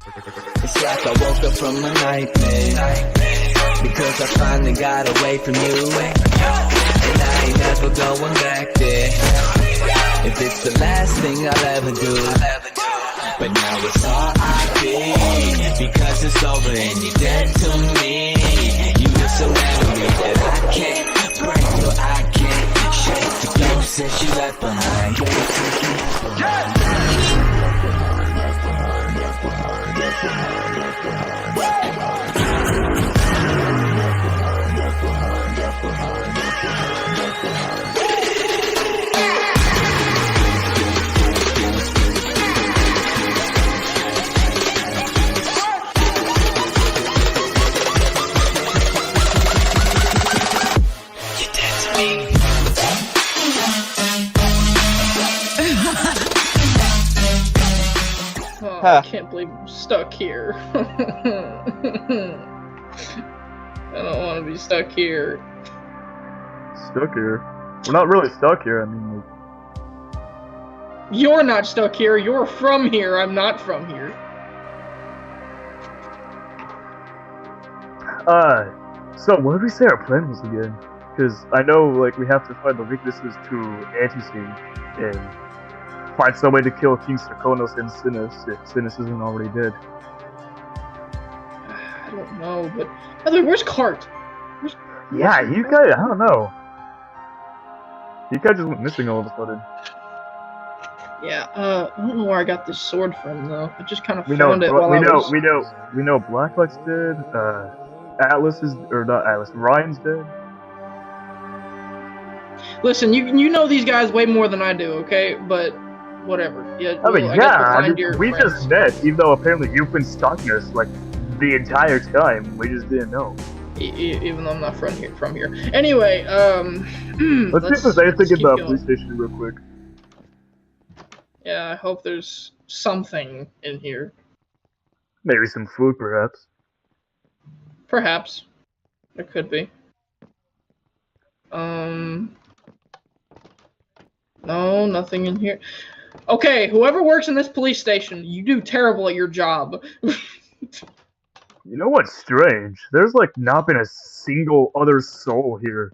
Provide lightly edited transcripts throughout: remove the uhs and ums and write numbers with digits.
It's like I woke up from a nightmare, because I finally got away from you, and I ain't never going back there. If it's the last thing I'll ever do, but now it's R.I.P. because it's over and you're dead to me. You just a memory that I can't break, or I can't shake. The ghost that you left behind. I can't believe I'm stuck here. I don't want to be stuck here. Stuck here? We're not really stuck here, I mean, like... You're not stuck here, you're from here, I'm not from here. So what did we say our plan was again? Because I know, like, we have to find the weaknesses to Anti-Sting, and find some way to kill King Sarkonos and Sinins if Sinins isn't already dead. I don't know, but... By the way, where's Cart? Yeah, you guys, I don't know. You guys just went missing all of a sudden. Yeah, I don't know where I got this sword from, though. I just kind of found it while I was... We know Blacklight's dead, Atlas is... or not Atlas, Ryan's dead. Listen, you know these guys way more than I do, okay? But... whatever. Yeah, I mean, we'll we just met, even though apparently you've been stalking us like the entire time. We just didn't know. Even though I'm not from here. Anyway, let's see if there's anything in the police station real quick. Yeah, I hope there's something in here. Maybe some food, perhaps. Perhaps. There could be. No, nothing in here. Okay, whoever works in this police station, you do terrible at your job. You know what's strange? There's like not been a single other soul here.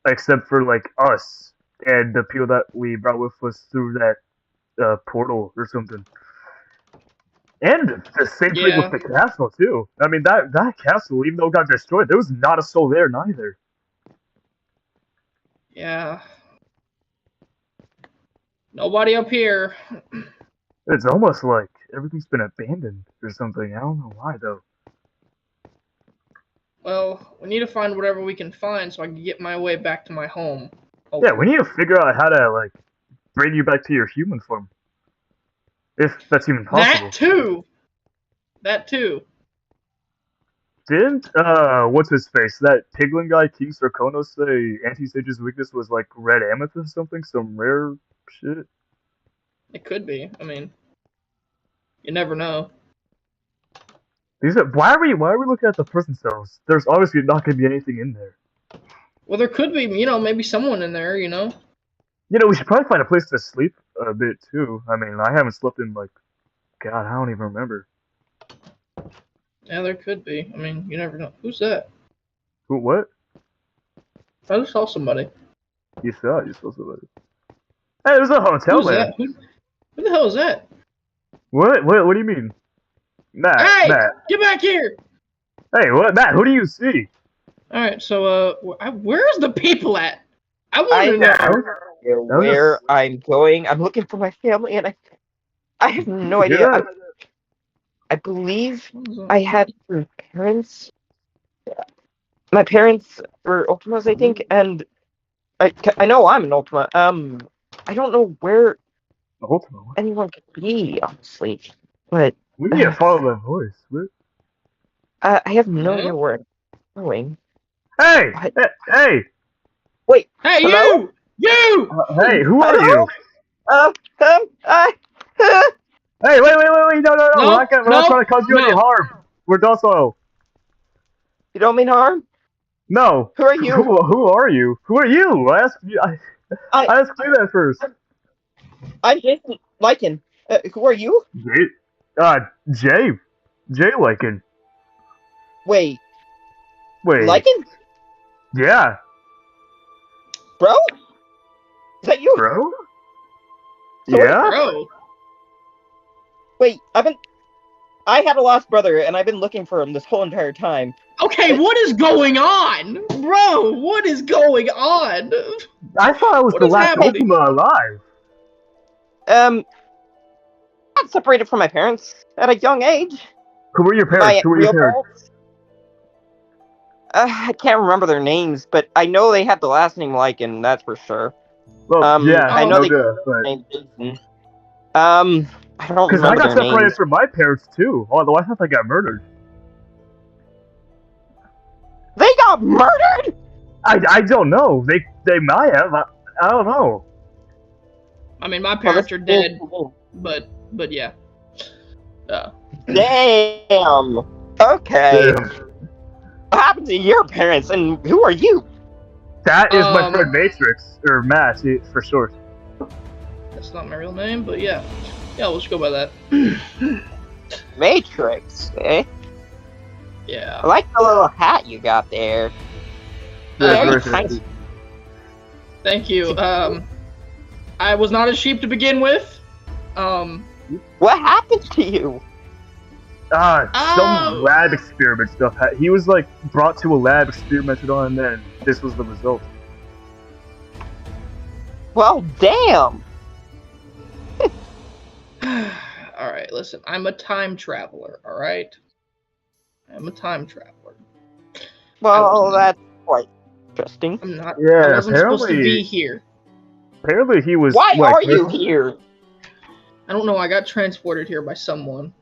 Except for like us and the people that we brought with us through that portal or something. And the same thing with the castle too. I mean that castle, even though it got destroyed, there was not a soul there neither. Yeah. Nobody up here. It's almost like everything's been abandoned or something. I don't know why, though. Well, we need to find whatever we can find so I can get my way back to my home. Hopefully. Yeah, we need to figure out how to, like, bring you back to your human form. If that's even possible. That too! Didn't, what's-his-face, that Piglin guy, King Sarkonos, say Anti-Sage's weakness was, like, red amethyst or something? Some rare shit? It could be. I mean, you never know. Why are we looking at the prison cells? There's obviously not going to be anything in there. Well, there could be, maybe someone in there, We should probably find a place to sleep a bit, too. I mean, I haven't slept in, like, God, I don't even remember. Yeah, there could be. I mean, you never know. Who's that? Who, what? I just saw somebody. You saw somebody. Hey, there's a hotel there. Who the hell is that? What do you mean? Matt, hey! Matt. Get back here! Hey, what, Matt, who do you see? Alright, so, where's the people at? I want to know. Where I'm going. I'm looking for my family, and I have no idea. I believe I had some parents. My parents were Ultimas, I think, and I know I'm an Ultima. I don't know where anyone could be, honestly. But we need to follow that voice. I have no idea where I'm going. Hey! Hey! Wait! Hey, hello? You! Hey, who are you? Hey, wait! No! We're not trying to cause you any harm. We're docile. You don't mean harm? No. Who are you? Who are you? Who are you? I asked you that first. I'm Jason Lycan. Who are you? Jay Lycan. Wait, Wait, Lycan? yeah, Bro? Is that you? bro? Sorry, Yeah? Bro. Wait, I had a lost brother, and I've been looking for him this whole entire time. Okay, what is going on? Bro, what is going on? I thought I was What the is last happening? Ultima alive. I got separated from my parents at a young age. Who were your My parents? Who were your real parents? parents. I can't remember their names, but I know they had the last name Lycan, that's for sure. Well, yeah, I know no they good, but... named Jason. I don't Because I remember got their separated names. from my parents too. Although I thought they got murdered. They got murdered? I don't know. They might have. I don't know. I mean, my parents are dead, but yeah. Damn. Okay. Damn. What happened to your parents, and who are you? That is my friend Matrix, or Matt for short. That's not my real name, but yeah. Yeah, let's go by that. Matrix, eh? Yeah. I like the little hat you got there. Yeah, Very very tiny. Thank you. I was not a sheep to begin with. What happened to you? Some lab experiment stuff. He was like brought to a lab, experimented on, and then this was the result. Well, damn. Alright, listen. I'm a time traveler, alright? I'm a time traveler. Well, that's quite interesting. I'm not. Yeah, I wasn't supposed to apparently- be here. Apparently he was. Why like, are you here? I don't know. I got transported here by someone.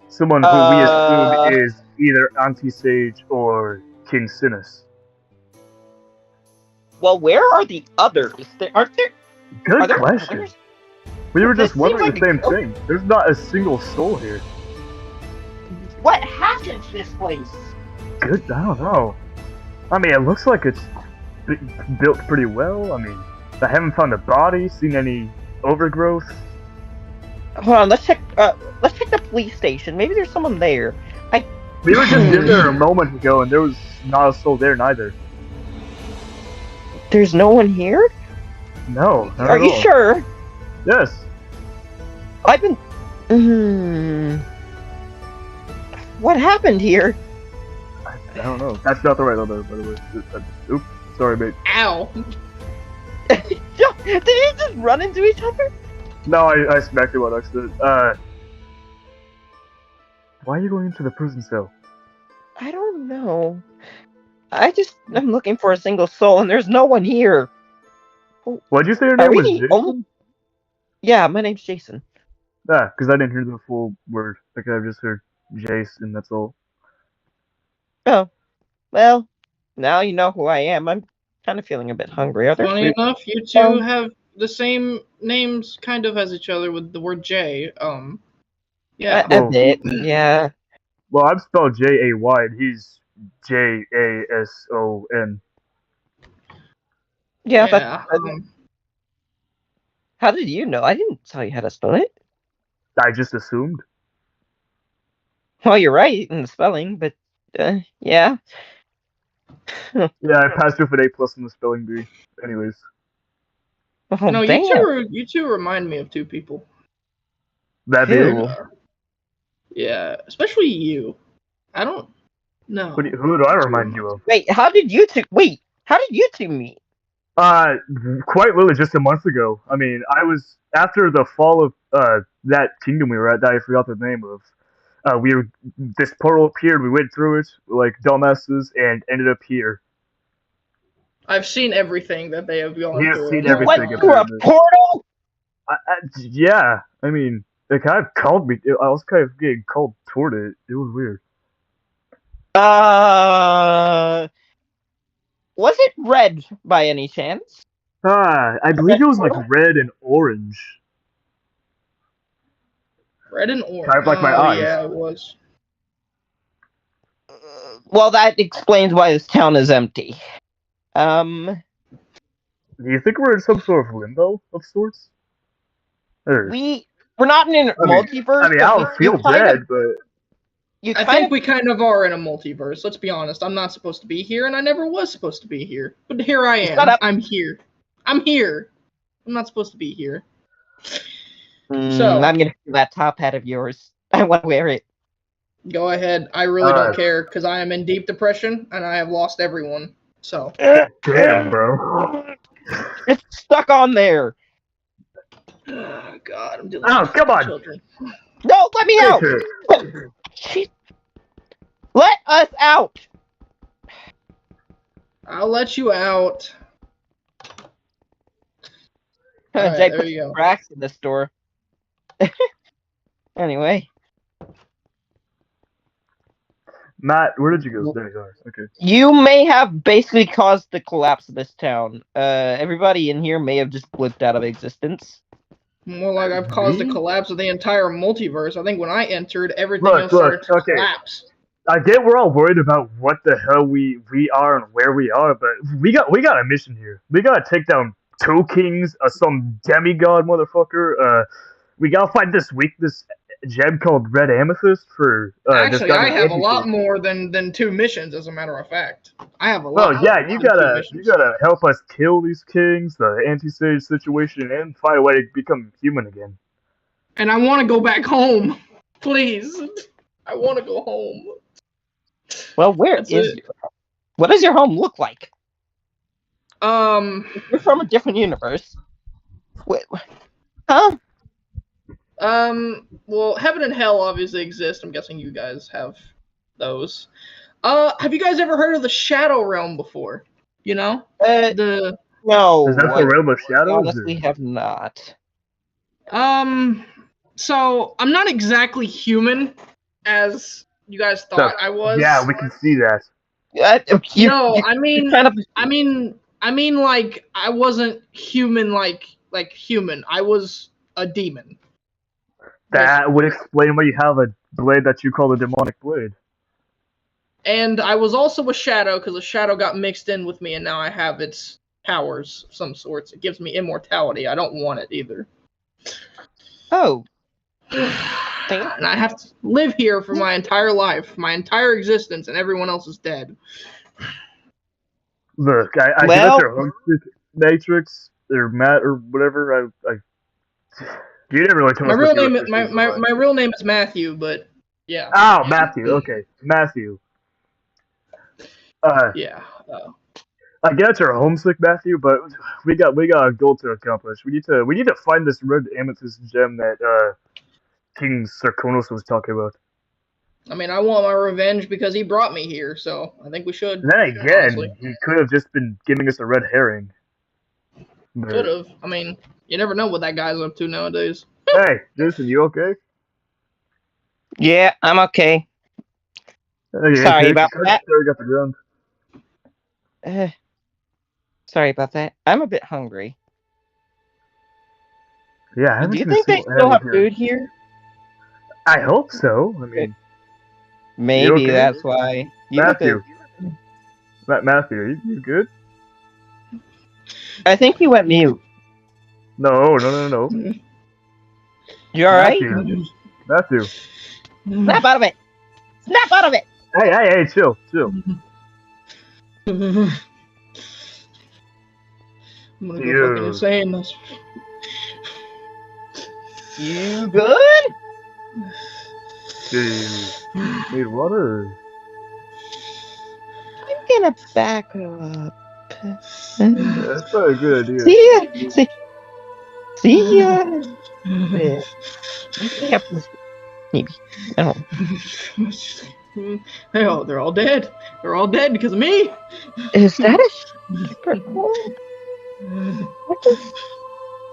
Someone who we assume is either Anti-Sage or King Sinins. Well, where are the others? Aren't there? Good Are there question. others? We were This just wondering seems the like same thing. There's not a single soul here. What happened to this place? Good, I don't know. I mean, it looks like it's built pretty well. I mean, I haven't found a body, seen any overgrowth. Hold on, let's check the police station. Maybe there's someone there. We were just in there a moment ago, and there was not a soul there neither. There's no one here? No, not Are at you all. sure? Yes. I've been... What happened here? I don't know. That's not the right number, by the way. Oops, sorry, mate. Ow! Did you just run into each other? No, I smacked him on accident. Why are you going into the prison cell? I don't know. I'm looking for a single soul, and there's no one here. What'd you say your Are name we was? the Jason? only- Yeah, my name's Jason. Ah, because I didn't hear the full word. Like, I just heard Jason, that's all. Oh, well, now you know who I am. I'm kind of feeling a bit hungry. Are there Funny food? enough, you two have the same names, kind of, as each other with the word J. Yeah. A bit, yeah. Well, I'm spelled J-A-Y, and he's J-A-S-O-N. Yeah, Yeah. how did you know? I didn't tell you how to spell it. I just assumed. Well, you're right in the spelling, but, yeah. Yeah, I passed with an A+ in the spelling bee. Anyways. Oh, No, damn. you two remind me of two people. That Who? big? Yeah, especially you. I don't know. Who do I remind you of? Wait, how did you two meet? Quite literally just a month ago. I mean, I was, after the fall of, that kingdom we were at that I forgot the name of, this portal appeared, we went through it, like dumbasses, and ended up here. I've seen everything that they have gone We have through. seen You everything went through a apparently. portal? Yeah, I mean, they kind of called me, I was kind of getting called toward it, it was weird. Was it red by any chance? I believe it was like red and orange. Red and orange. Kind of like my eyes. Yeah, it was. Well, that explains why this town is empty. Do you think we're in some sort of limbo of sorts? Or... We we're not in a multiverse. I mean, I don't feel dead, but I think we kind of are in a multiverse. Let's be honest. I'm not supposed to be here, and I never was supposed to be here. But here I am. I'm here. I'm here. I'm not supposed to be here. So I'm gonna steal that top hat of yours. I want to wear it. Go ahead. I really don't care because I am in deep depression and I have lost everyone. So damn, bro. It's stuck on there. Oh, God, I'm dealing with come on. children. No, let me out. Shit. Let us out. I'll let you out. Right, Jay, there you go. Cracks in this door. Anyway. Matt, where did you go? There you are. Okay. You may have basically caused the collapse of this town. Everybody in here may have just blipped out of existence. More like I've caused the collapse of the entire multiverse. I think when I entered, everything else started to collapse. I get we're all worried about what the hell we are and where we are, but we got a mission here. We gotta take down 2 kings, some demigod motherfucker. We gotta find this gem called Red Amethyst for. Actually, I have a lot more than 2 missions. As a matter of fact, I have a lot. Well, yeah, you gotta help us kill these kings, the anti-sage situation, and find a way to become human again. And I want to go back home, please. I want to go home. Well, what does your home look like? You're from a different universe. Wait, huh? Well, heaven and hell obviously exist. I'm guessing you guys have those. Have you guys ever heard of the Shadow Realm before? You know? No. Is that the realm of shadows? Honestly, have not. So I'm not exactly human as you guys thought I was. Yeah, we can see that. I mean, like I wasn't human, like human. I was a demon. That would explain why you have a blade that you call the demonic blade. And I was also a shadow because the shadow got mixed in with me, and now I have its powers of some sorts. It gives me immortality. I don't want it either. Oh. And I have to live here for my entire life, my entire existence, and everyone else is dead. Look, I get your Matrix or Matt or whatever. You never really told us. My real name is Mathew, but yeah. Oh, Mathew. Okay, Mathew. Yeah. I get you're homesick, Mathew, but we got a goal to accomplish. We need to find this red amethyst gem that King Sarkonos was talking about. I mean, I want my revenge because he brought me here, so I think we should. Then again, honestly. He could have just been giving us a red herring. Could have. I mean, you never know what that guy's up to nowadays. Hey, Jason, you okay? Yeah, I'm okay. Sorry about that. Got the ground. Sorry about that. I'm a bit hungry. Yeah. Do you think they still have food here? I hope so. I mean, maybe that's why. Mathew. Mathew, you good? I think he went mute. No. You alright? Mathew. Snap out of it! Snap out of it! Hey, chill. I'm gonna go fucking insane. You good? Need water? I'm gonna back up. That's probably a good idea. See ya. Maybe. I don't know. They're all dead. They're all dead because of me. Is that a super cool?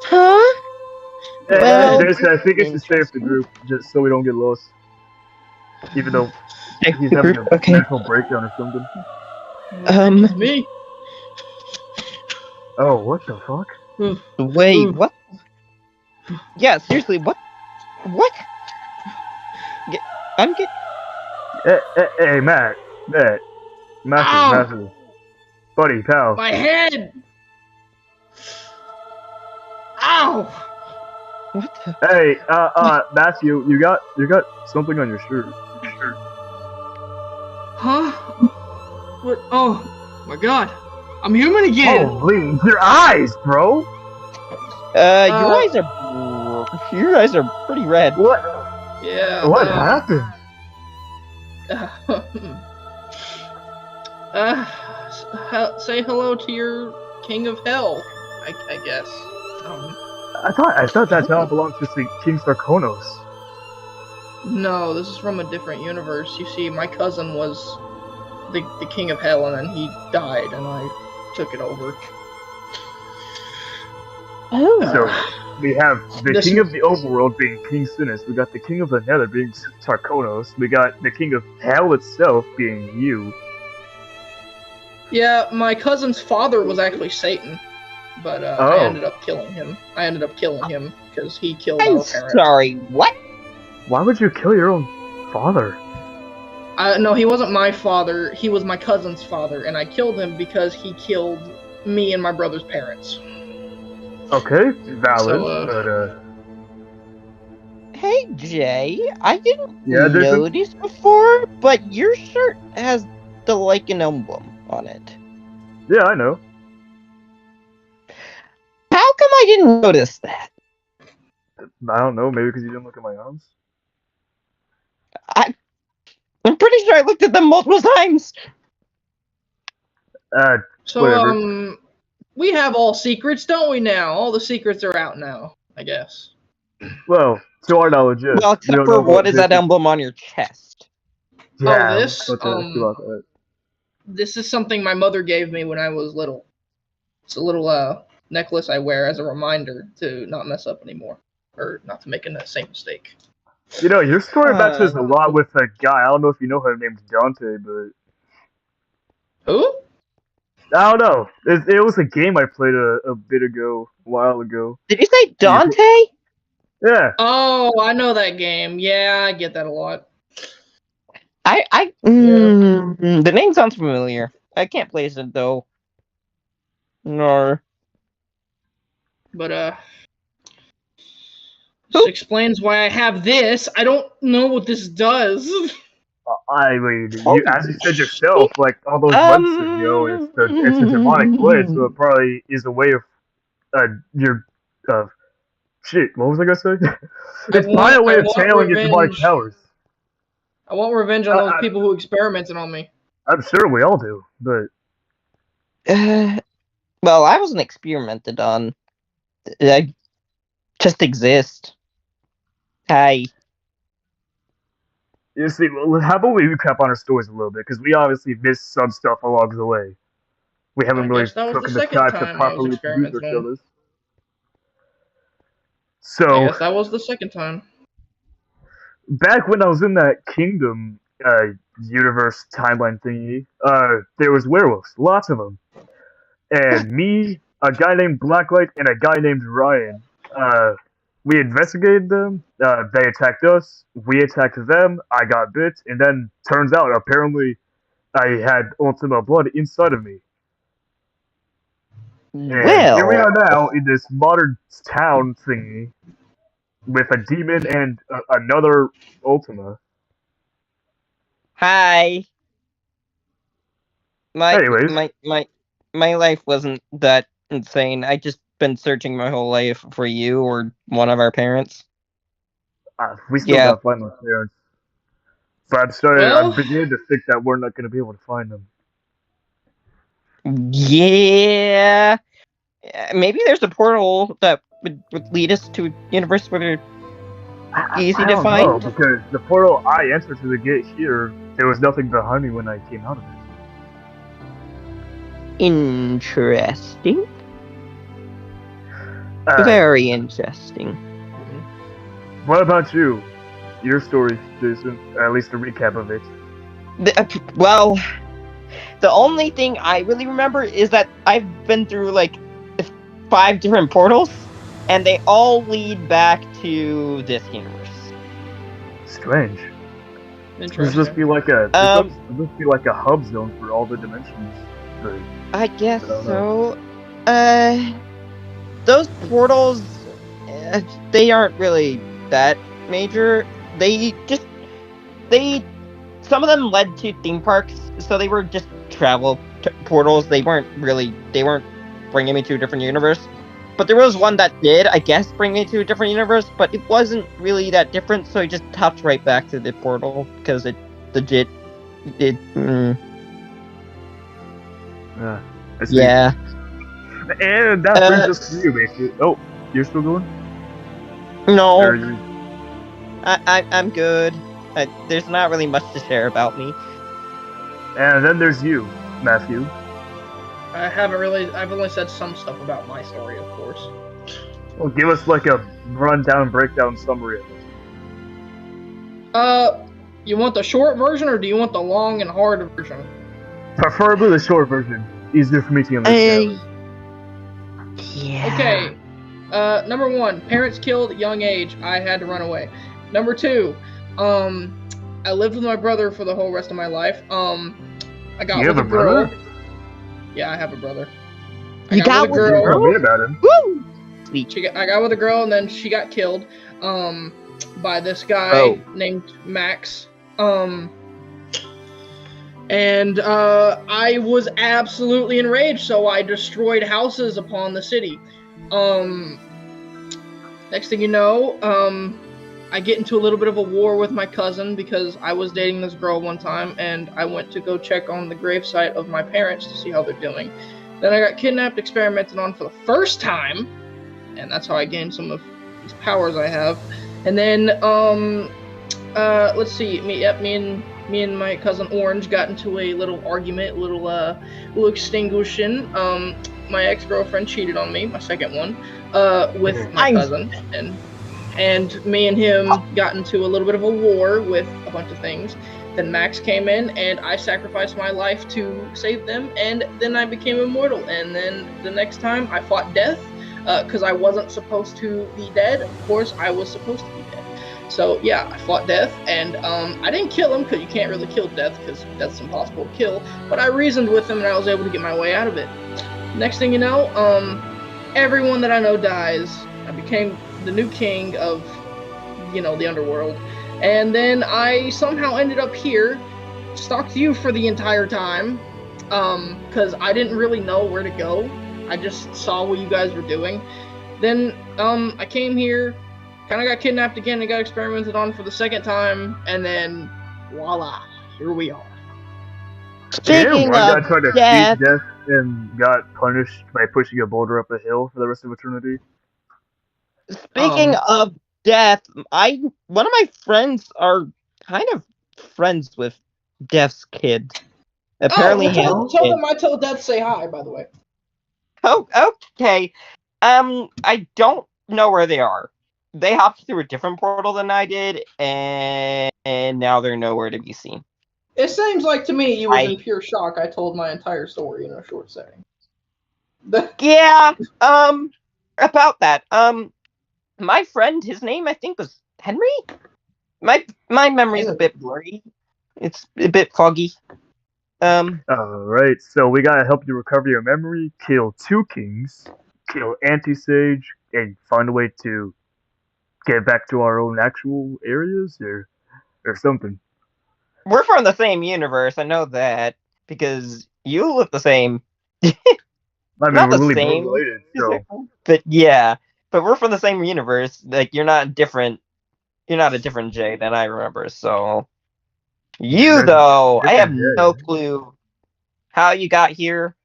Huh? Well, I think it's to stay with the group, just so we don't get lost. Even though he's having a mental breakdown or something. Me. Oh, what the fuck? Wait, what? Yeah, seriously, what? What? I'm getting... Hey, Mathew. Buddy, pal. My head! Ow! What the? Hey, Mathew, you got something on your shirt. Huh? What? Oh, my God. I'm human again. Holy, your eyes, bro. Your eyes are pretty red. What? Yeah. What happened? Say hello to your king of hell, I guess. I thought that town belonged to King Sarkonos. No, this is from a different universe. You see, my cousin was the king of hell, and then he died, and I took it over. Oh. So we have the king of the overworld being King Sinins. We got the king of the nether being Sarkonos. We got the king of hell itself being you. Yeah, my cousin's father was actually Satan, but I ended up killing him. Because he killed our parents. Sorry, what? Why would you kill your own father? No, he wasn't my father. He was my cousin's father, and I killed him because he killed me and my brother's parents. Okay, valid, So, Hey, Jay, I didn't Yeah, notice before, but your shirt has the Lycan emblem on it. Yeah, I know. How come I didn't notice that? I don't know, maybe because you didn't look at my arms? I'm pretty sure I looked at them multiple times. So, whatever. we have all secrets, don't we now? All the secrets are out now, I guess. Well, to our knowledge, yes. Well, except for what is that emblem on your chest? Yeah, this, this is something my mother gave me when I was little. It's a little, necklace I wear as a reminder to not mess up anymore. Or not to make the same mistake. You know, your story matches a lot with a guy. I don't know if you know her name's Dante, but... Who? I don't know. It was a game I played a bit ago, a while ago. Did you say Dante? Yeah. Oh, I know that game. Yeah, I get that a lot. The name sounds familiar. I can't place it, though. No. But, this explains why I have this. I don't know what this does. I mean, as you said yourself, like all those months ago, it's a demonic blade, so it probably is a way of shit. What was I gonna say? It's probably a way of channeling your demonic powers. I want revenge on those people who experimented on me. I'm sure we all do, but well, I wasn't experimented on. I just exist. Hi. You see, well, how about we recap on our stories a little bit, because we obviously missed some stuff along the way. We haven't really taken the time to properly introduce ourselves. So, I guess that was the second time. Back when I was in that Kingdom universe timeline thingy, there was werewolves, lots of them. And me, a guy named Blacklight, and a guy named Ryan, we investigated them, they attacked us, we attacked them, I got bit, and then turns out, apparently, I had Ultima Blood inside of me. And here we are now in this modern town thingy, with a demon and another Ultima. Hi. Anyways. My life wasn't that insane. I just been searching my whole life for you or one of our parents. We still gotta find those parents. But I'm beginning to think that we're not gonna be able to find them. Yeah. Maybe there's a portal that would lead us to a universe where they're easy to find. No, because the portal I entered to the gate here, there was nothing behind me when I came out of it. Interesting. Very interesting. What about you? Your story, Jason. Or at least a recap of it. Well, the only thing I really remember is that I've been through like 5 different portals, and they all lead back to this universe. Strange. This must be like a hub zone for all the dimensions. I guess so. Those portals, They aren't really that major. Some of them led to theme parks, so they were just travel portals. They weren't bringing me to a different universe. But there was one that did, I guess, bring me to a different universe, but it wasn't really that different, so I just hopped right back to the portal, because it legit did. I see. Yeah. And that brings us to you, basically. Oh, you're still going? No. Or you... I'm good. There's not really much to share about me. And then there's you, Mathew. I've only said some stuff about my story, of course. Well, give us like a rundown, breakdown summary of it. You want the short version, or do you want the long and hard version? Preferably the short version. Easier for me to understand. Yeah. Okay. Number 1, parents killed at young age. I had to run away. Number 2, I lived with my brother for the whole rest of my life. I got with a girl. Brother? Yeah, I have a brother. You got with a girl? Tell me about him. Woo! Sweet. I got with a girl, and then she got killed by this guy named Max. And I was absolutely enraged, so I destroyed houses upon the city. Next thing you know, I get into a little bit of a war with my cousin because I was dating this girl one time, and I went to go check on the gravesite of my parents to see how they're doing. Then I got kidnapped, experimented on for the first time, and that's how I gained some of these powers I have. And then, let's see, me and my cousin Orange got into a little argument, a little extinguishing. My ex-girlfriend cheated on me, my second one, with my cousin, and me and him got into a little bit of a war with a bunch of things. Then Max came in, and I sacrificed my life to save them, and then I became immortal. And then the next time I fought death, because I wasn't supposed to be dead. Of course, I was supposed to be dead. So yeah, I fought death, and I didn't kill him, because you can't really kill death, because death's impossible to kill. But I reasoned with him, and I was able to get my way out of it. Next thing you know, everyone that I know dies. I became the new king of, the underworld. And then I somehow ended up here, stalked you for the entire time, because I didn't really know where to go. I just saw what you guys were doing. Then, I came here, kind of got kidnapped again and got experimented on for the second time, and then, voila, here we are. Speaking one guy of tried to death, cheat death and got punished by pushing a boulder up a hill for the rest of eternity. Speaking of death, one of my friends are kind of friends with Death's kid. Apparently, tell them I told Death say hi, by the way. Oh, okay. I don't know where they are. They hopped through a different portal than I did, and now they're nowhere to be seen. It seems like to me you was in pure shock. I told my entire story in a short setting. Yeah, about that. My friend, his name I think was Henry? My memory's a bit blurry. It's a bit foggy. Alright, so we gotta help you recover your memory, kill 2 kings, kill Anti-Sage, and find a way to get back to our own actual areas, or something. We're from the same universe, I know that, because you look the same. I mean, not we're the really same, related, so. But yeah, but we're from the same universe. Like, you're not different. You're not a different Jay than I remember. So, though, I have no clue how you got here,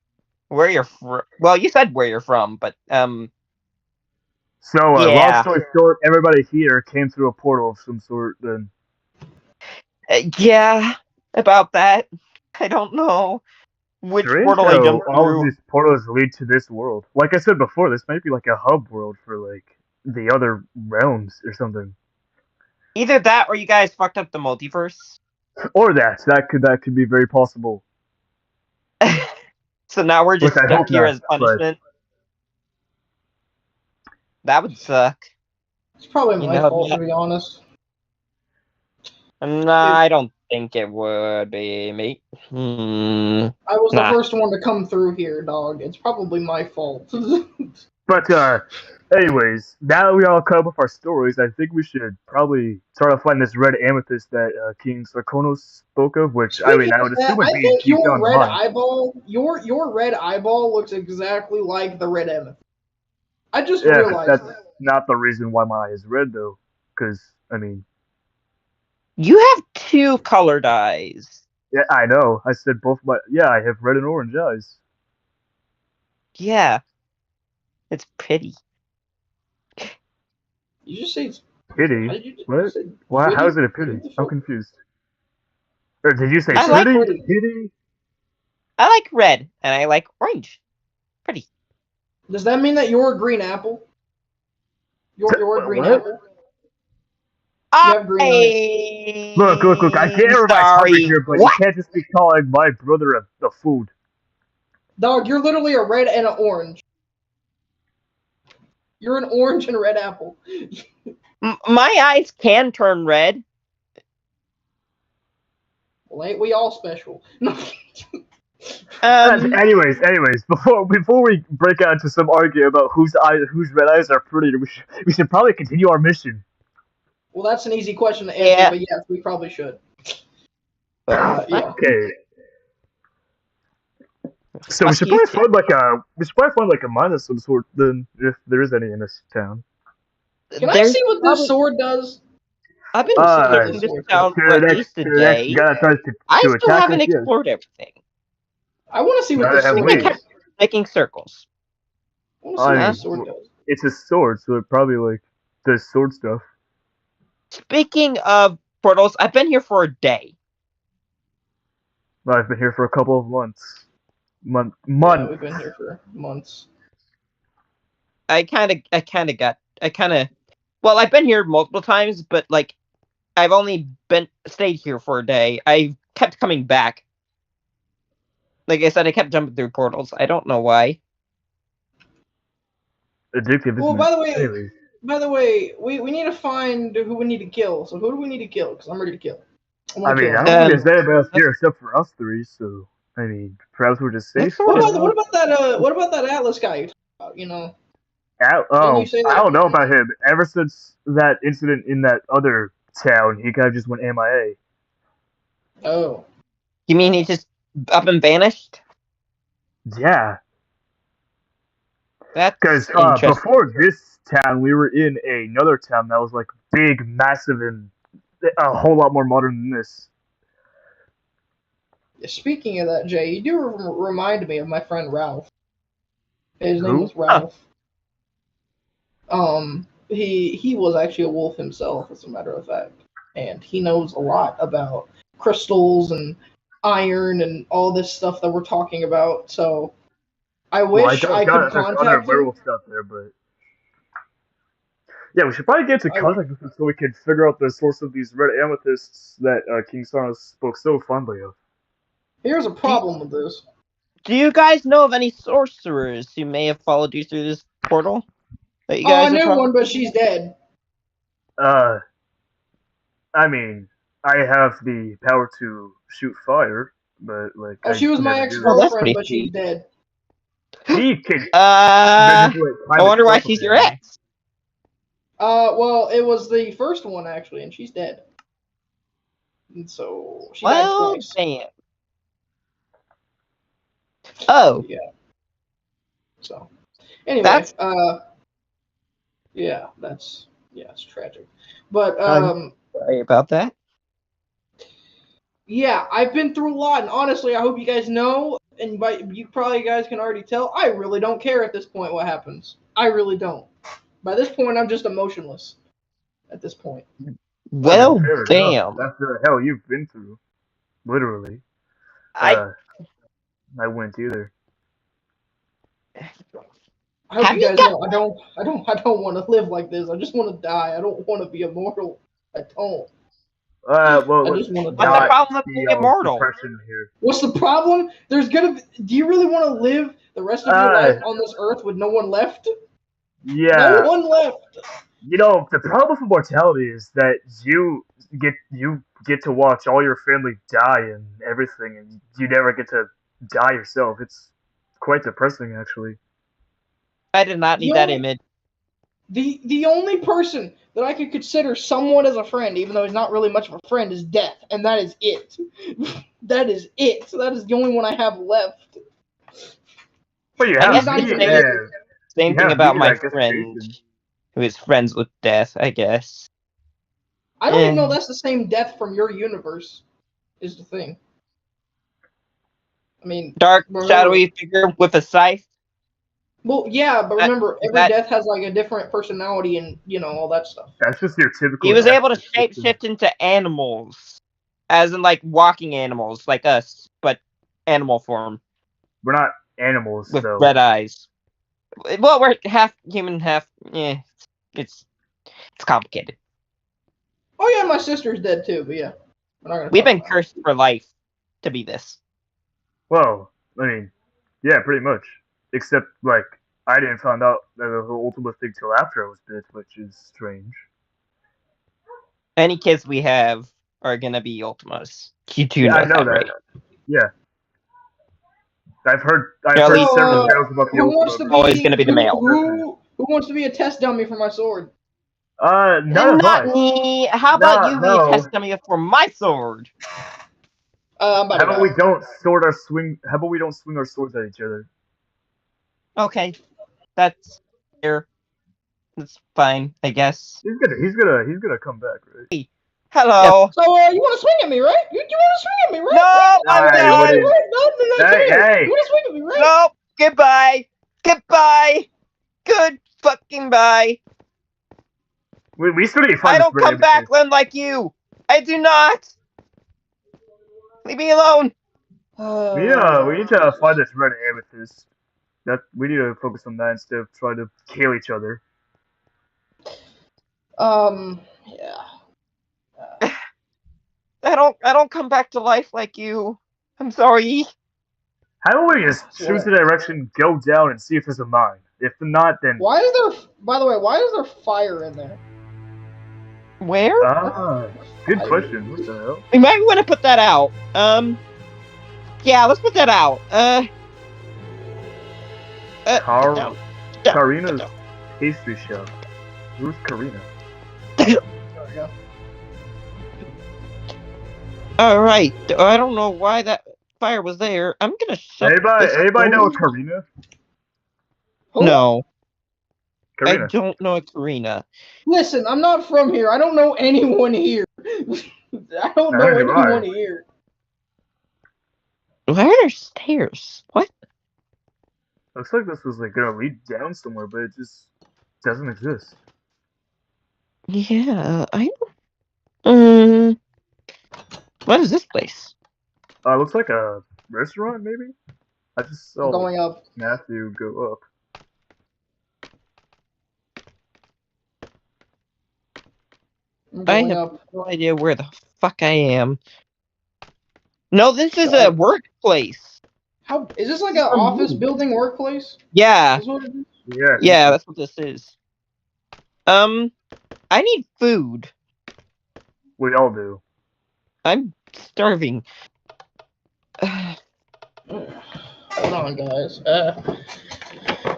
where you're from. Well, you said where you're from, but So, long story short, everybody here came through a portal of some sort. Then. Yeah, about that. I don't know which portal I jumped all through. of these portals lead to this world. Like I said before, this might be like a hub world for like the other realms or something. Either that, or you guys fucked up the multiverse. Or that could be very possible. So now we're just stuck here as punishment. That would suck. It's probably my fault, to be honest. Nah, I don't think it would be, mate. I was the first one to come through here, dog. It's probably my fault. But Anyways, now that we all come up with our stories, I think we should probably try to find this red amethyst that King Sarkonos spoke of, which, I Speaking mean, I of would that, assume would I be think deep your down the red mine. eyeball, your red eyeball looks exactly like the red amethyst. I just realized That's that. not the reason why my eye is red, though. Because, I mean... You have 2 colored eyes. Yeah, I know. I said both my... Yeah, I have red and orange eyes. Yeah. It's pretty. You just say it's... Pity? How did you What? say Why? pretty? How is it a pity? I'm confused. Or did you say I like pretty? pretty. Pity? I like red, and I like orange. Pretty. Does that mean that you're a green apple? You're a green What? apple? You have green eyes. Look, I get everybody's hungry here, but you What? can't just be calling my brother a food. Dog, you're literally a red and an orange. You're an orange and red apple. My eyes can turn red. Well, ain't we all special? Anyways, before we break out into some argument about whose red eyes are prettier, we should probably continue our mission. Well, that's an easy question to answer, but yes, we probably should. Yeah. Okay. So we should probably find like a mine of some sort then, if there is any in this town. Can I see what this sword does? I've been exploring this town for at least a day. I still haven't explored everything. I want to see what this sword does. Making circles. I want to see what this sword does. It's a sword, so it probably like does sword stuff. Speaking of portals, I've been here for a day. I've been here for a couple of months. Yeah, we've been here for months. Well, I've been here multiple times, but like, I've only stayed here for a day. I kept coming back. Like I said, I kept jumping through portals. I don't know why. Addictive. Well, by the way, we need to find who we need to kill. So who do we need to kill? Because I'm ready to kill. I don't think there's anybody else here except for us three. So I mean, perhaps we're just safe. What about that Atlas guy you talked about? You know. I don't know about him. Ever since that incident in that other town, he kind of just went MIA. Oh. You mean he just up and vanished? Yeah. That's because before this town, we were in another town that was like big, massive, and a whole lot more modern than this. Speaking of that, Jay, you do remind me of my friend Ralph. His name was Ralph. He was actually a wolf himself, as a matter of fact, and he knows a lot about crystals and iron and all this stuff that we're talking about. So I wish I could contact him. Werewolf stuff there, but yeah, we should probably get into contact with him so we can figure out the source of these red amethysts that King Sinins spoke so fondly of. Here's a problem with this. Do you guys know of any sorcerers who may have followed you through this portal? That you guys I knew one, but she's dead. I mean, I have the power to shoot fire, but like. She was my ex-girlfriend, but she's dead. She can. I wonder why she's your ex. Well, it was the first one actually, and she's dead. And so she died twice. Damn. Oh. Yeah. So, anyway, yeah, it's tragic. But sorry about that. Yeah, I've been through a lot, and honestly, I hope you guys know, and you probably guys can already tell, I really don't care at this point what happens. I really don't. By this point, I'm just emotionless. At this point. Well, damn. That's the hell you've been through, literally. I wouldn't either. I hope you guys know I don't want to live like this. I just want to die. I don't want to be immortal. I don't. Well, I just want to die. What's the problem with being immortal? What's the problem? Do you really want to live the rest of your life on this earth with no one left? Yeah. No one left. You know, the problem with immortality is that you get to watch all your family die and everything, and you never get to die yourself. It's quite depressing, actually. I did not need that image. The only person that I could consider somewhat as a friend, even though he's not really much of a friend, is Death, and that is it. That is it. So that is the only one I have left. Well, you I have guess me, the yeah. same You thing have about me, my I guess, friend, Jason. who is friends with Death, I guess. I don't even know that's the same Death from your universe, is the thing. I mean, Dark, remember, shadowy figure with a scythe. well, yeah, but remember, every that- Death has like a different personality and all that stuff. That's just your typical. He was able to Death system. shapeshift into animals, as in like walking animals, like us, but animal form We're not animals, with though. red eyes. Well, we're half human, half. Yeah, it's complicated. Oh yeah, my sister's dead too, but yeah. We've been cursed for life to be this. Well, I mean, yeah, pretty much. Except, like, I didn't find out that the whole ultimate thing till after I was bit, which is strange. Any kids we have are gonna be Ultimas. You do Yeah, know I know that, right? Yeah. I've heard Kelly, several tales about the who wants Ultima. to always gonna be the male. Who wants to be a test dummy for my sword? None of Not us. me. How about you be a No. test dummy for my sword? I'm about How to about we die. don't swing our swords at each other? Okay, that's fair. That's fine, I guess. He's gonna come back, right? Hello. So you want to swing at me, right? You want to swing at me, right? No, I'm Hey, done. what is- No, come here. Hey. You want to swing at me, right? No, goodbye. Goodbye. Good fucking bye. We still need to find I this don't red come back amethyst. when like you. I do not. Leave me alone. We need to find this red amethyst. We need to focus on that instead of trying to kill each other. Yeah. I don't come back to life like you. I'm sorry. How about we just choose the direction, go down, and see if there's a mine? If not, then Why is there? By the way, why is there fire in there? Where? Good question. What the hell? We might want to put that out. Yeah, let's put that out. Karina's pastry shop. Who's Karina? There we go. Alright, I don't know why that fire was there. I'm gonna shut Anybody know a Karina? No. Karina. I don't know a Karina. Listen, I'm not from here. I don't know anyone here. I don't know anyone here. Why are there stairs? What? Looks like this was like gonna lead down somewhere, but it just doesn't exist. Yeah, what is this place? Looks like a restaurant, maybe? I just saw Going up. Mathew go up. I have no idea where the fuck I am. No, this is a workplace. How is this like an office building workplace? Yeah. Yeah. Yeah, that's what this is. I need food. We all do. I'm starving. Hold on, guys.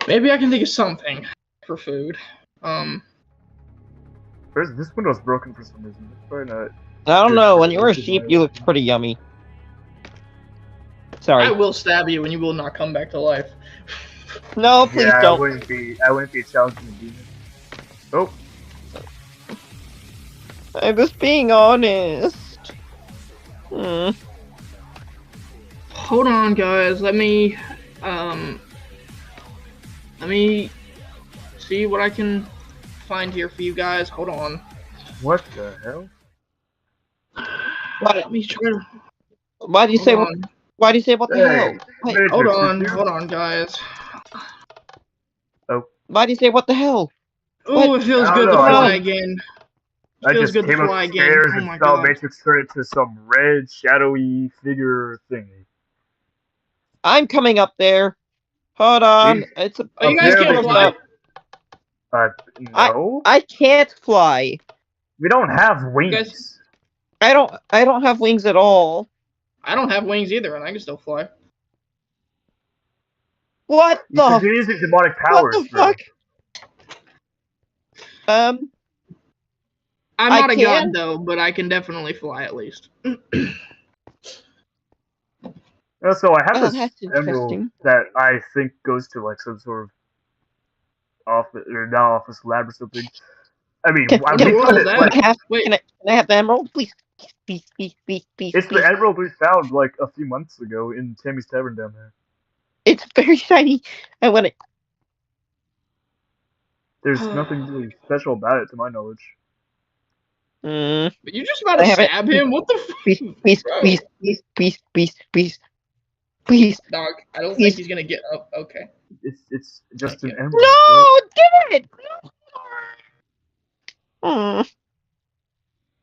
Maybe I can think of something for food. This window's broken for some reason. It's probably not. I don't know. When you're a sheep, you look pretty yummy. Sorry. I will stab you and you will not come back to life. No, please don't. I wouldn't be challenging the demon. Oh. I'm just being honest. Hold on, guys. Let me see what I can find here for you guys. Hold on. What the hell? Let me try to. Why do you say what? Why do you say what the hell? Wait, hold on, guys. Oh. Why do you say what the hell? Oh, it feels good to fly again. I just came upstairs and saw Matrix turn into some red, shadowy figure thingy. I'm coming up there. Hold on. It's a. Oh, you guys can't fly? No. I can't fly. We don't have wings. I don't have wings at all. I don't have wings either, and I can still fly. What the? You're using demonic powers. What the fuck? I'm not a god though, but I can definitely fly at least. So I have this that's emerald interesting. that I think goes to like some sort of office or not office lab or something. I mean, Can we What found is it. that? Like, Wait, I have the emerald? Please. Please. it's the emerald we found like a few months ago in Tammy's Tavern down there. It's very shiny. I want it. There's nothing really special about it, to my knowledge. Mm, but you just about to stab him? What the please. Dog, I don't think he's gonna get up. Okay. It's just an emerald. No, give it. No.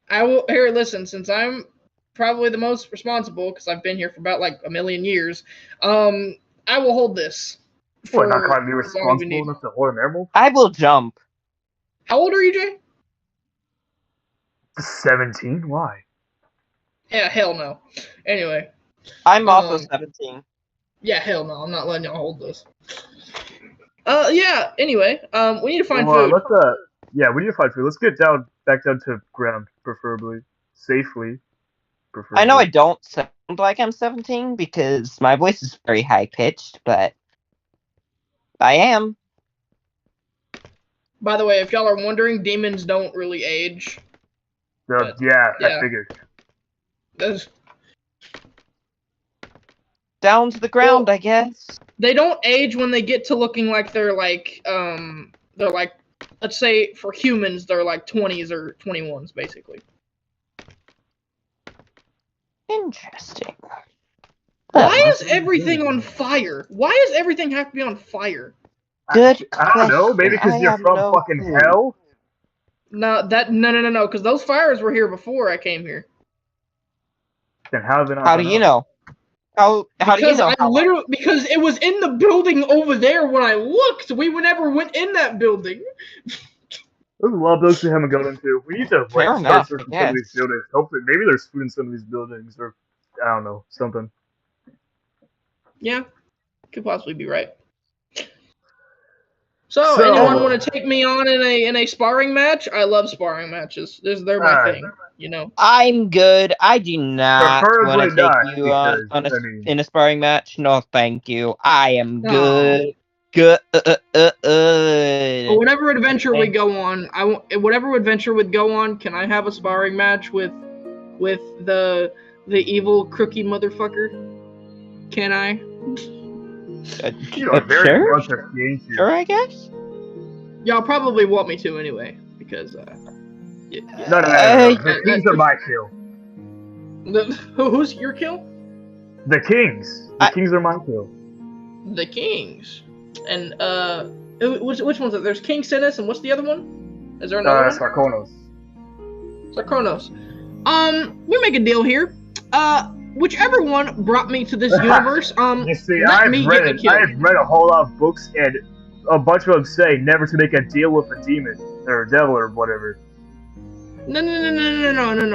I will here. Listen, since I'm probably the most responsible because I've been here for about like a million years, I will hold this. What? Not calling me responsible enough to hold an emerald? I will jump. How old are you, Jay? 17? Why? Yeah, hell no. Anyway. I'm also 17. Yeah, hell no. I'm not letting y'all hold this. Yeah. Anyway, we need to find food. Yeah, we need to find food. Let's get back down to ground, preferably safely. Preferably. I know I don't sound like I'm 17 because my voice is very high pitched, but I am. By the way, if y'all are wondering, demons don't really age. Yeah, I figured. Down to the ground, I guess. They don't age when they get to looking like they're like, let's say for humans, they're like 20s or 21s, basically. Interesting. Why is everything on fire? Why does everything have to be on fire? Good. I don't know. Maybe because you're from fucking hell. No, because those fires were here before I came here. Then how do you know? How do you know? Because it was in the building over there when I looked. We never went in that building. There's a lot of buildings we haven't gone into. We need to start searching some of these buildings. Hopefully, maybe there's food in some of these buildings, or I don't know, something. Yeah, could possibly be right. So anyone want to take me on in a sparring match? I love sparring matches. They're my thing. You know. I'm good. I do not want to take you in a sparring match. No, thank you. I am good. Good. Whatever adventure we go on, whatever adventure would go on. Can I have a sparring match with the evil crooky motherfucker? Can I? Sure, I guess. Y'all probably want me to anyway, because No. The kings are my kill. Who's your kill? The kings. The kings are my kill. The kings. And which one's it? There's King Sinins, and what's the other one? Is there another one? Sarkonos. Sarkonos. We make a deal here. Whichever one brought me to this universe, you see, I've read a whole lot of books, and a bunch of them say never to make a deal with a demon or a devil or whatever. No.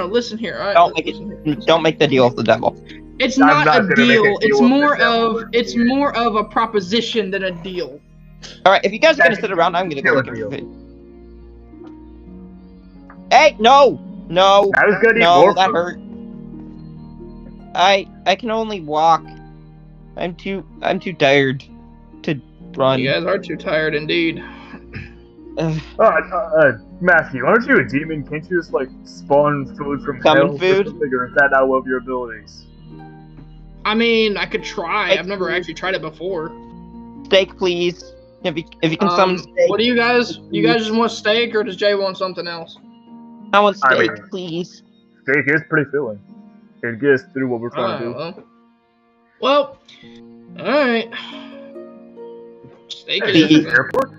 Listen here. Don't make the deal with the devil. It's not a deal. It's more of a proposition than a deal. All right, if you guys are gonna sit around, I'm gonna go look at your food. Hey, no. I was gonna eat more that hurt. I can only walk. I'm too tired to run. You guys are too tired indeed. Mathew, aren't you a demon? Can't you just like spawn food from hell? Food? Or is that not one of your abilities? I mean, I could try. I've never actually tried it before. Steak, please. If you can summon steak. What do you guys? You guys just want steak, or does Jay want something else? I want steak, please. Steak is pretty filling. It gets through what we're trying to do. Well, all right. Steak is airport.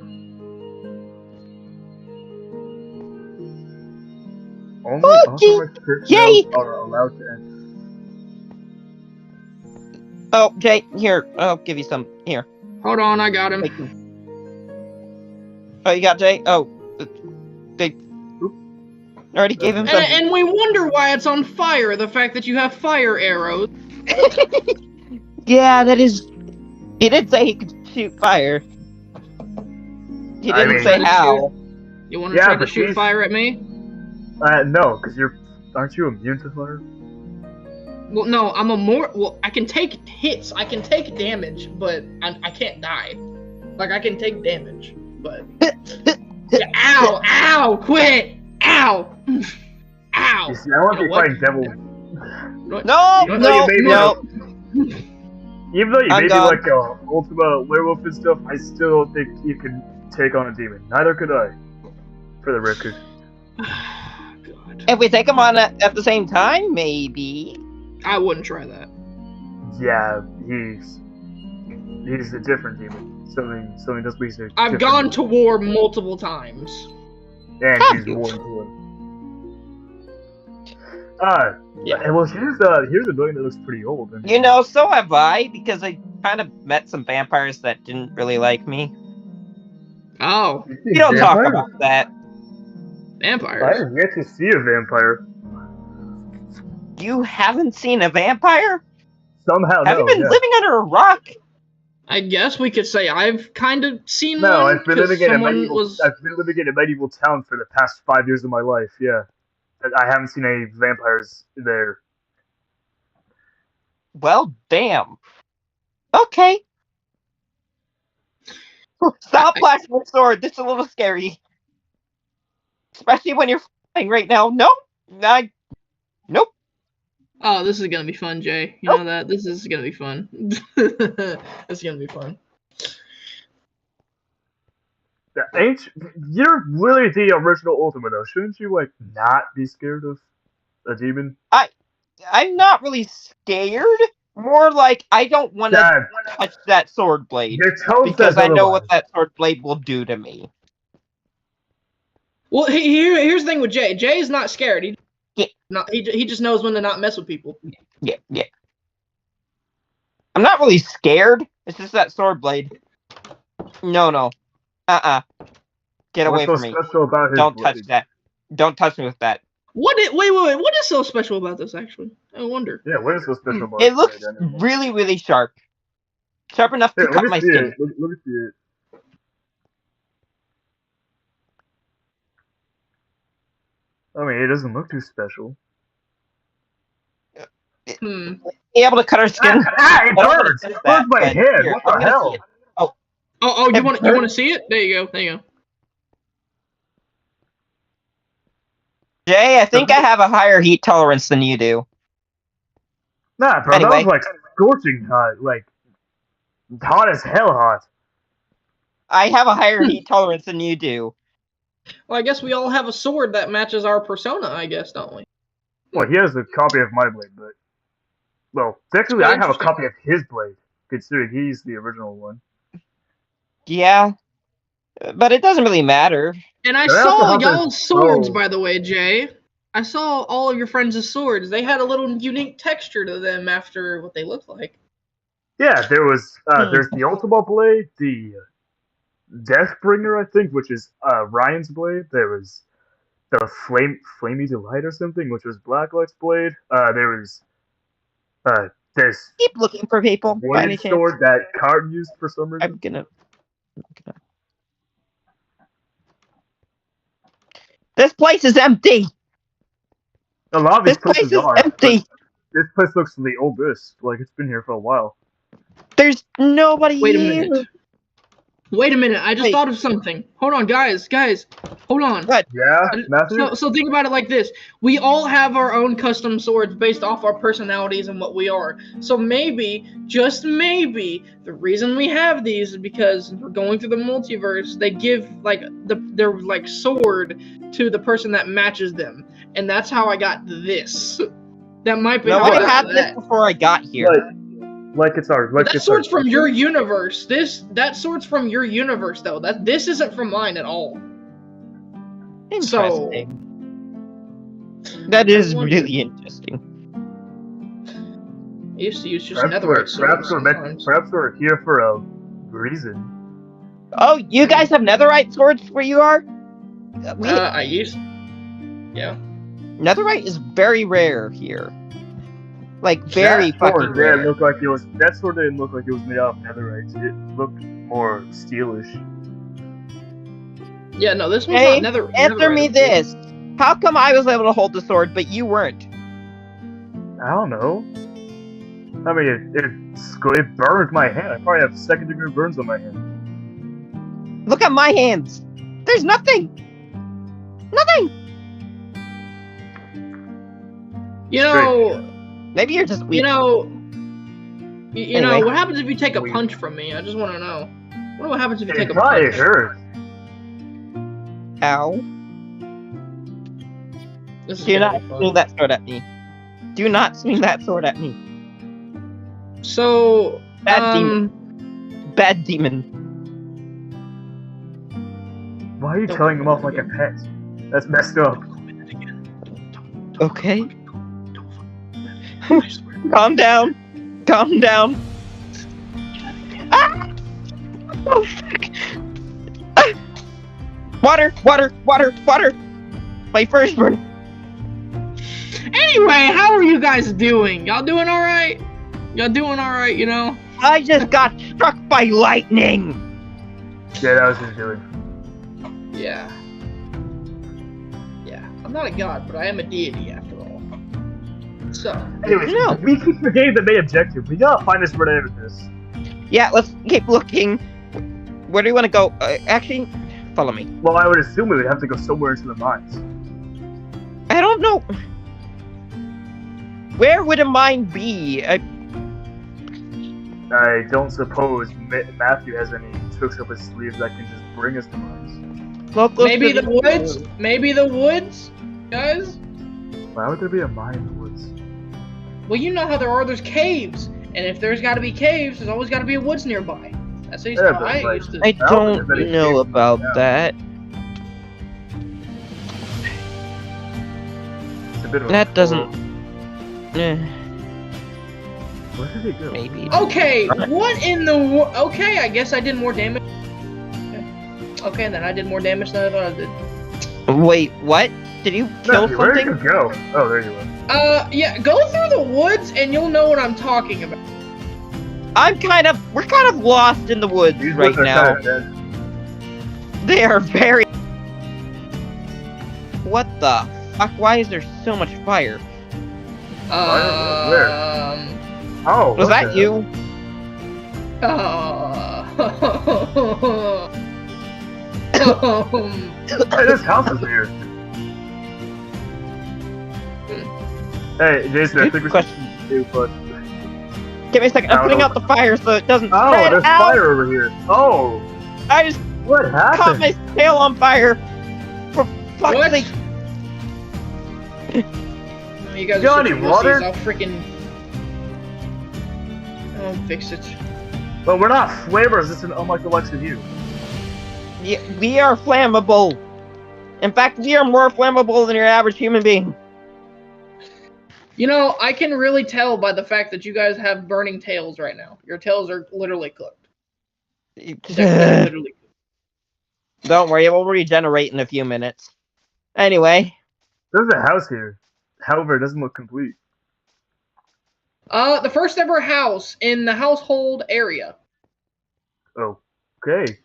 Jay! Are allowed to enter. Oh, Jay, here. I'll give you some. Here. Hold on, I got him. Oh, you got Jay? Oh, they already gave him some. And we wonder why it's on fire. The fact that you have fire arrows. Yeah, that is. He did say he could shoot fire. He didn't say how. You want to try to shoot fire at me? No, because aren't you immune to fire? Well, no, well, I can take hits, I can take damage, but I can't die. Like, I can take damage, but... Ow! Ow! Quit! Ow! Ow! You see, I want to be fighting devil. No! Even though you may be like a ultimate werewolf and stuff, I still don't think you can take on a demon. Neither could I. For the record. God. If we take them on at the same time, maybe. I wouldn't try that. Yeah, he's a different demon. Something does be I've gone to war multiple times. And he's warm to it. Yeah. Well, here's a building that looks pretty old. You know, so have I, because I kind of met some vampires that didn't really like me. Oh. You don't talk about that. Vampires? I didn't get to see a vampire. You haven't seen a vampire? Somehow, Have you been living under a rock? I guess we could say I've kind of seen one. No, I've been living in a medieval town for the past 5 years of my life, yeah. I haven't seen any vampires there. Well, damn. Okay. Stop flashing your sword. This is a little scary. Especially when you're flying right now. Nope. Nope. Oh, this is gonna be fun, Jay. You know that? This is gonna be fun. It's gonna be fun. You're really the original Ultima, though. Shouldn't you, like, not be scared of a demon? I'm not really scared. More like, I don't want to touch that sword blade. Because I know what that sword blade will do to me. Well, here's the thing with Jay. Jay is not scared. He just knows when to not mess with people. Yeah. I'm not really scared. It's just that sword blade. No. Get away from me. Don't touch that. Don't touch me with that. Wait. What is so special about this, actually? I wonder. Yeah, what is so special about it? It looks really, really sharp. Sharp enough to cut my skin. Let me see it. I mean, it doesn't look too special. Be able to cut our skin. It hurts! It hurts my head! What the hell? Oh, you want to see it? There you go. Jay, I think I have a higher heat tolerance than you do. Nah, bro, that was like scorching hot. Like, hot as hell hot. I have a higher heat tolerance than you do. Well, I guess we all have a sword that matches our persona, I guess, don't we? Well, he has a copy of my blade, but... Well, technically I have a copy of his blade, considering he's the original one. Yeah. But it doesn't really matter. And I saw y'all's swords, by the way, Jay. I saw all of your friends' swords. They had a little unique texture to them after what they looked like. Yeah, there's the Ultima blade, the Deathbringer, I think, which is Ryan's blade. There was the Flamey Delight or something, which was Blacklight's blade. There was this keep looking for people. One sword that Card used for some reason. I'm gonna. This place is empty. A lot of these places are empty. This place looks the oldest. Like it's been here for a while. There's nobody here. Wait a minute, I just thought of something. Hold on, guys, hold on. What? Yeah, Mathew? So think about it like this. We all have our own custom swords based off our personalities and what we are. So maybe, just maybe, the reason we have these is because we're going through the multiverse. They give, like, their like, sword to the person that matches them. And that's how I got this. That might be how I had this before I got here. That sword's from your universe. That sword's from your universe, though. This isn't from mine at all. Interesting. That is really interesting. I used to use just netherite swords. Perhaps we're here for a reason. Oh, you guys have netherite swords where you are? I used. Yeah. Netherite is very rare here. Like, very fucking rare. Yeah, it looked like it was... That sword didn't look like it was made out of netherite. It looked more steelish. Yeah, no, this one's Hey, not nether. answer me this. How come I was able to hold the sword, but you weren't? I don't know. I mean, it burned my hand. I probably have second-degree burns on my hand. Look at my hands. There's nothing. Nothing. You know, maybe you're just weak. you know, Anyway. what happens if you take a punch from me? I just want to know. What happens if you take a probably punch? hurt. Ow. Do not swing that sword at me. Do not swing that sword at me. So, Bad demon. Bad demon. Why are you telling him off like a pet? That's messed up. Okay. Calm down. Calm down. Ah! Oh, fuck. Ah! Water! Water! Water! Water! My first burn. Anyway, how are you guys doing? Y'all doing alright? Y'all doing alright, you know? I just got struck by lightning! Yeah, that was his doing. Yeah. Yeah. I'm not a god, but I am a deity after all. So. Anyways, No. we keep forgetting the main objective. We gotta find this red amethyst. Yeah, let's keep looking. Where do you want to go? Actually, follow me. Well, I would assume we would have to go somewhere into the mines. I don't know. Where would a mine be? I don't suppose Mathew has any tricks up his sleeves that can just bring us to mines. Maybe the woods? Maybe the woods? Guys? Why would there be a mine in the woods? Well, you know how there's caves. And if there's gotta be caves, there's always gotta be a woods nearby. That's how I used to. I don't know about that. It's a bit of a That doesn't... Where did it go? Maybe. Okay, what in the okay, I guess I did more damage. Okay, then I did more damage than I thought I did. Wait, what? Did you kill Matthew, where did something? you go? Oh, there you were. Yeah, go through the woods and you'll know what I'm talking about. We're kind of lost in the woods These right woods are now. kinda dead. They are very... What the fuck? Why is there so much fire? Where? Oh, Was that you? Hey, this house is weird. Hey, Jason, I think we should do but Give me a second. I'm putting out the fire so it doesn't oh, spread there's out. fire over here. Oh, I just what caught happened? my tail on fire. For fuck's What? sake. You guys Johnny, are such water? pussies. I'll freaking... I'll fix it. But we're not flavor resistant unlike the likes of you. Yeah, we are flammable. In fact, we are more flammable than your average human being. You know, I can really tell by the fact that you guys have burning tails right now. Your tails are literally cooked. They're literally cooked. Don't worry, it will regenerate in a few minutes. Anyway. There's a house here. However, it doesn't look complete. The first ever house in the household area. Okay.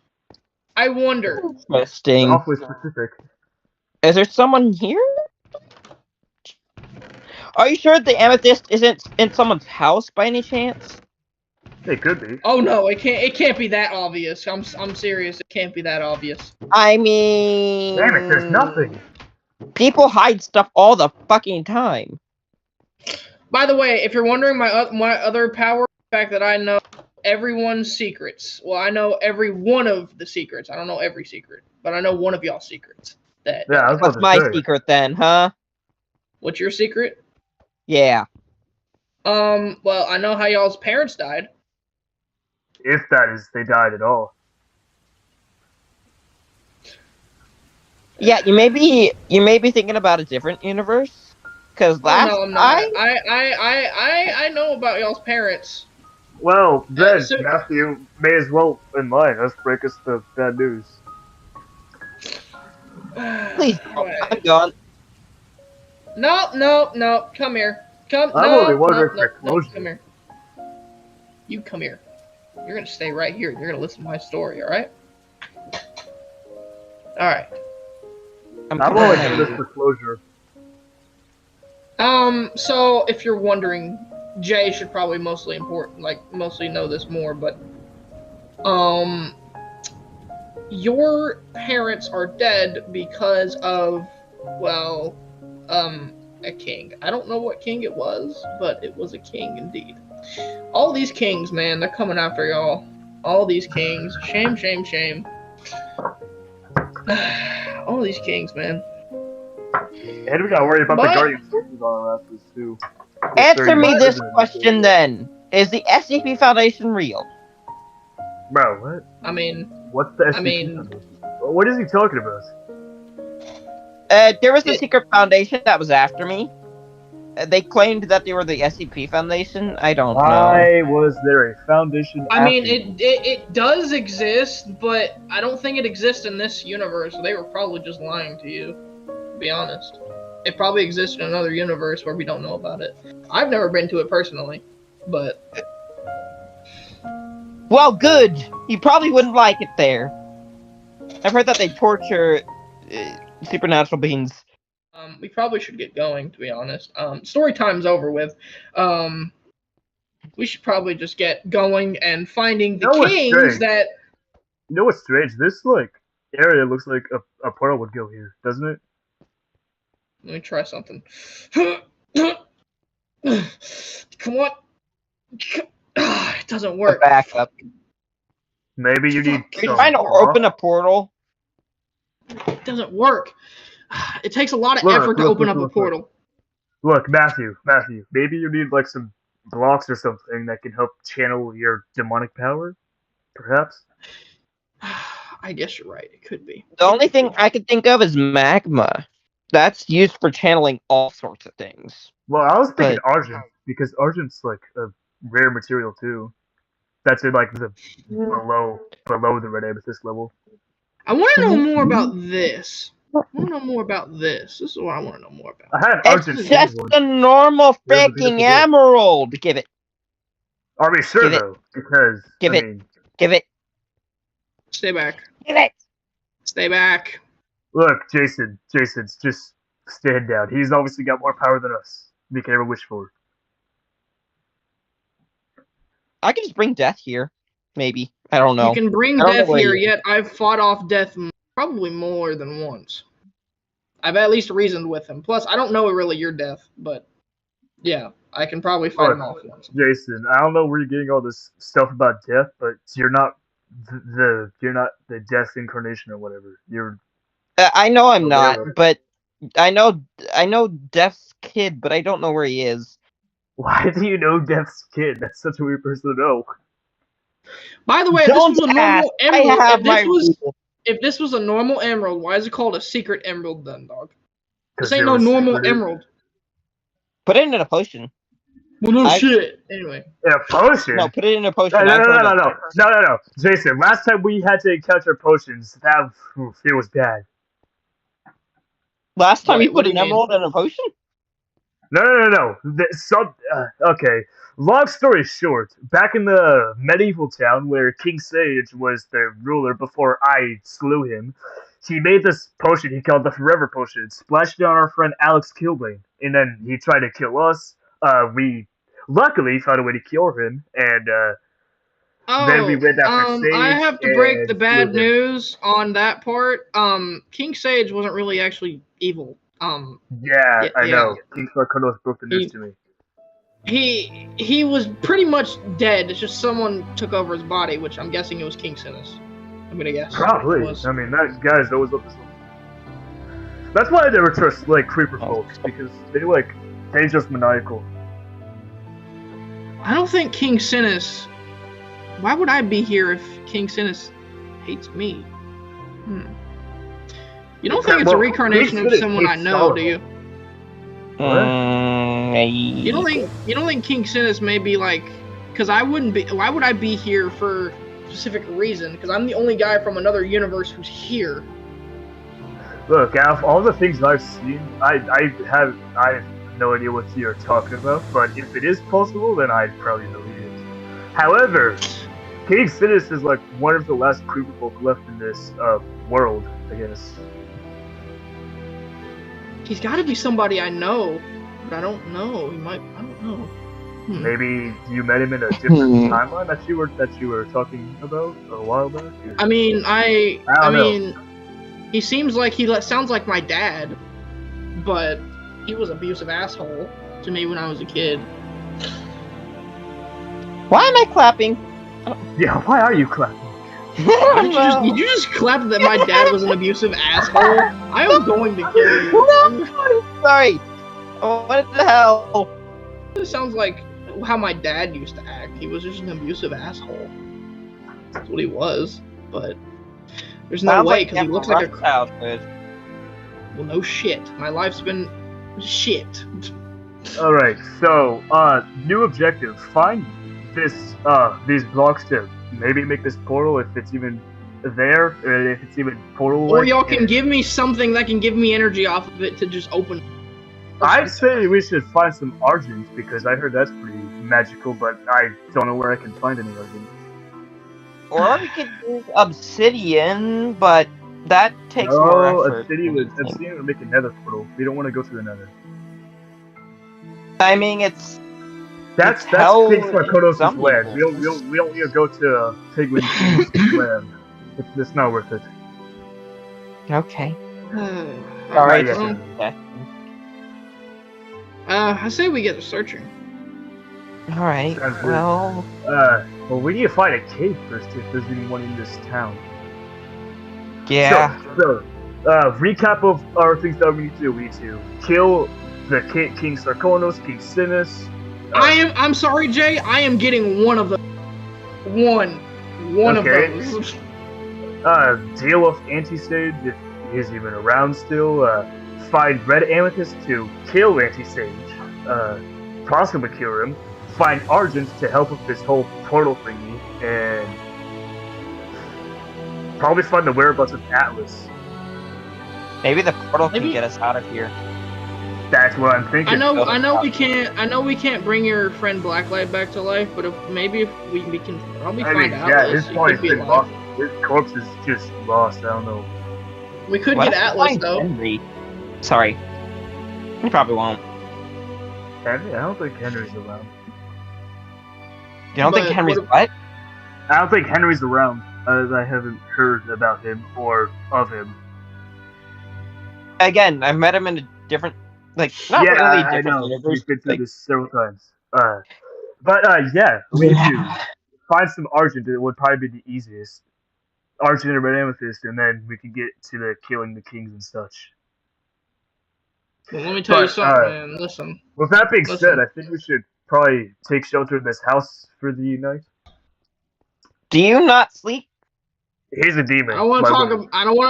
I wonder. Interesting. Awfully specific. Is there someone here? Are you sure the amethyst isn't in someone's house by any chance? It could be. Oh no, it can't be that obvious. I'm serious. It can't be that obvious. I mean... Damn it, there's nothing. People hide stuff all the fucking time. By the way, if you're wondering my other power, the fact that I know everyone's secrets. Well, I know every one of the secrets. I don't know every secret, but I know one of y'all's secrets. Yeah, I was about What's to my say. secret then, huh? What's your secret? Yeah. Well, I know how y'all's parents died. If that is, they died at all. Yeah, you may be thinking about a different universe. Cause last no, I'm not. I know about y'all's parents. Well, then, so- Matthew may as well in line. Let's break us the bad news. Please, Alright. I'm gone. No. Come here. I'm only wondering for closure. Come here. You come here. You're gonna stay right here. You're gonna listen to my story, alright? Alright. I'm I want to do this for closure. So if you're wondering, Jay should probably mostly know this more, but your parents are dead because of, well, a king. I don't know what king it was, but it was a king indeed. All these kings, man, they're coming after y'all. All these kings. Shame, shame, shame. All these kings, man. And we gotta worry about the Guardian forces on our asses, too. Answer me this question, then. Is the SCP Foundation real? Bro, what? I mean... What's the SCP Foundation? What is he talking about? There was a secret foundation that was after me. They claimed that they were the SCP Foundation. I don't know. Why was there a foundation I mean, it does exist, but I don't think it exists in this universe. They were probably just lying to you, to be honest. It probably exists in another universe where we don't know about it. I've never been to it personally, but... Well, good. You probably wouldn't like it there. I've heard that they torture supernatural beings. We probably should get going, to be honest. Story time's over with. We should probably just get going and finding the kings that... You know what's strange? This, area looks like a portal would go here, doesn't it? Let me try something. Come on. It doesn't work. Back up. Maybe you need... Are you trying to open a portal? It doesn't work. It takes a lot of effort to open up a portal. Look, Matthew, maybe you need, some blocks or something that can help channel your demonic power? Perhaps? I guess you're right. It could be. The only thing I could think of is magma. That's used for channeling all sorts of things. Well, I was thinking argent, because argent's, a rare material, too. That's in, the below the red amethyst level. I want to know more about this. I want to know more about this. This is what I want to know more about. I have argent. It's just a normal freaking emerald. Give it. Are we sure, though? Because, Give it. Stay back. Give it. Stay back. Look, Jason's just stand down. He's obviously got more power than us. We can ever wish for. I can just bring death here. Maybe. I don't know. You can bring death here, yet I've fought off death probably more than once. I've at least reasoned with him. Plus, I don't know really your death, but yeah, I can probably fight him off once. Jason, I don't know where you're getting all this stuff about death, but you're not the death incarnation or whatever. You're. I know I'm not, but I know Death's kid, but I don't know where he is. Why do you know Death's kid? That's such a weird person to know. By the way, if this was a normal emerald, if this was a normal emerald, why is it called a secret emerald then, dog? This ain't no normal emerald. Put it in a potion. Well, no shit. Anyway. In a potion? No, put it in a potion. No. Jason, last time we had to encounter potions, it was bad. Last time you put an emerald in a potion? No. Okay. Long story short, back in the medieval town where King Sage was the ruler before I slew him, he made this potion he called the Forever Potion, splashed it on our friend Alex Kilbane, and then he tried to kill us. We luckily found a way to cure him, and then we went after Sage. I have to break the bad news on that part. King Sage wasn't really actually evil. Yeah, I know. King Sarkonos broke the news to me. He was pretty much dead. It's just someone took over his body, which I'm guessing it was King Sinins. I'm gonna guess. Probably. I mean, that guy's always up to something. That's why I never trust creeper folks, because they're just maniacal. I don't think King Sinnis. Why would I be here if King Sinnis hates me? You don't think it's a reincarnation of someone I know, do you? You don't think King Sinnis may be because I wouldn't be. Why would I be here for a specific reason? Because I'm the only guy from another universe who's here. Look, out of all the things I've seen, I have no idea what you're talking about. But if it is possible, then I'd probably believe it. However, King Sinins is like one of the last creeper folk left in this world, I guess. He's got to be somebody I know, but I don't know. He might. I don't know. Maybe you met him in a different timeline that you were talking about a while back. I mean, I don't mean, he seems like sounds like my dad, but he was an abusive asshole to me when I was a kid. Why am I clapping? Yeah, why are you clapping? Did you just clap that my dad was an abusive asshole? I am going to kill you. No, sorry. Oh, what the hell? This sounds like how my dad used to act. He was just an abusive asshole. That's what he was. But there's no way because he looks like a childhood. Well, no shit. My life's been shit. All right, so new objective: find these blocks to maybe make this portal if it's even there, or if it's even portal. Or y'all can give me something that can give me energy off of it to just open. I'd say we should find some argent because I heard that's pretty magical, but I don't know where I can find any argent. Or we could use obsidian, but that takes more effort. Obsidian would make a nether portal. We don't want to go to the nether. I mean, that's King Sarkonos' land. We don't need to go to Penguin's land. It's not worth it. Okay. Alright. I say we get to searching. Alright, well... well, we need to find a cave first if there's anyone in this town. Yeah. So, recap of our things that we need to do. We need to kill the King Sarkonos, King Sinins. I'm sorry, Jay. I am getting one of them. One of those. Deal with Anti-Sage if he's even around still. Find Red Amethyst to kill Anti-Sage. Possibly cure him. Find Argent to help with this whole portal thingy. And probably find the whereabouts of Atlas. Maybe the portal can get us out of here. That's what I'm thinking. I know we can't bring your friend Blacklight back to life, but maybe if we can probably find Atlas. His body's been lost. His corpse is just lost. I don't know. We could get Atlas though. Henry. Sorry. We probably won't. Henry? I don't think Henry's around. You don't think Henry's what? I don't think Henry's around. I haven't heard about him or of him. Again, I've met him in a different, not really different. I know. We've been through this several times. Yeah, we need to find some Argent. It would probably be the easiest. Argent and Red Amethyst, and then we can get to the killing the kings and such. Well, let me tell you something, man. Listen. With that being said, I think we should probably take shelter in this house for the night. Do you not sleep? He's a demon. I don't want to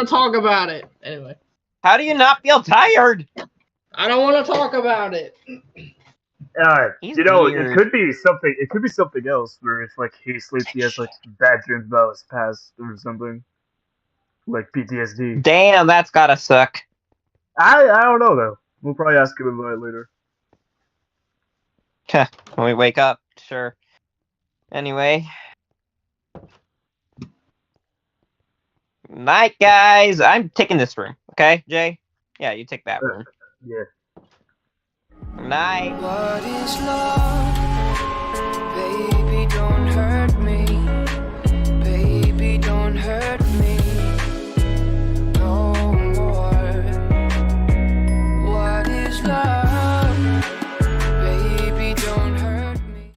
talk about it. Anyway. How do you not feel tired? I don't want to talk about it. It could be something. It could be something else. Where if he sleeps, he has bad dreams about his past or something, like PTSD. Damn, that's gotta suck. I don't know though. We'll probably ask him about it later. When we wake up, sure. Anyway. Night, guys. I'm taking this room. Okay, Jay? Yeah, you take that room. Yeah. Night. What is love? Baby, don't hurt me. Baby, don't hurt me no more. What is love?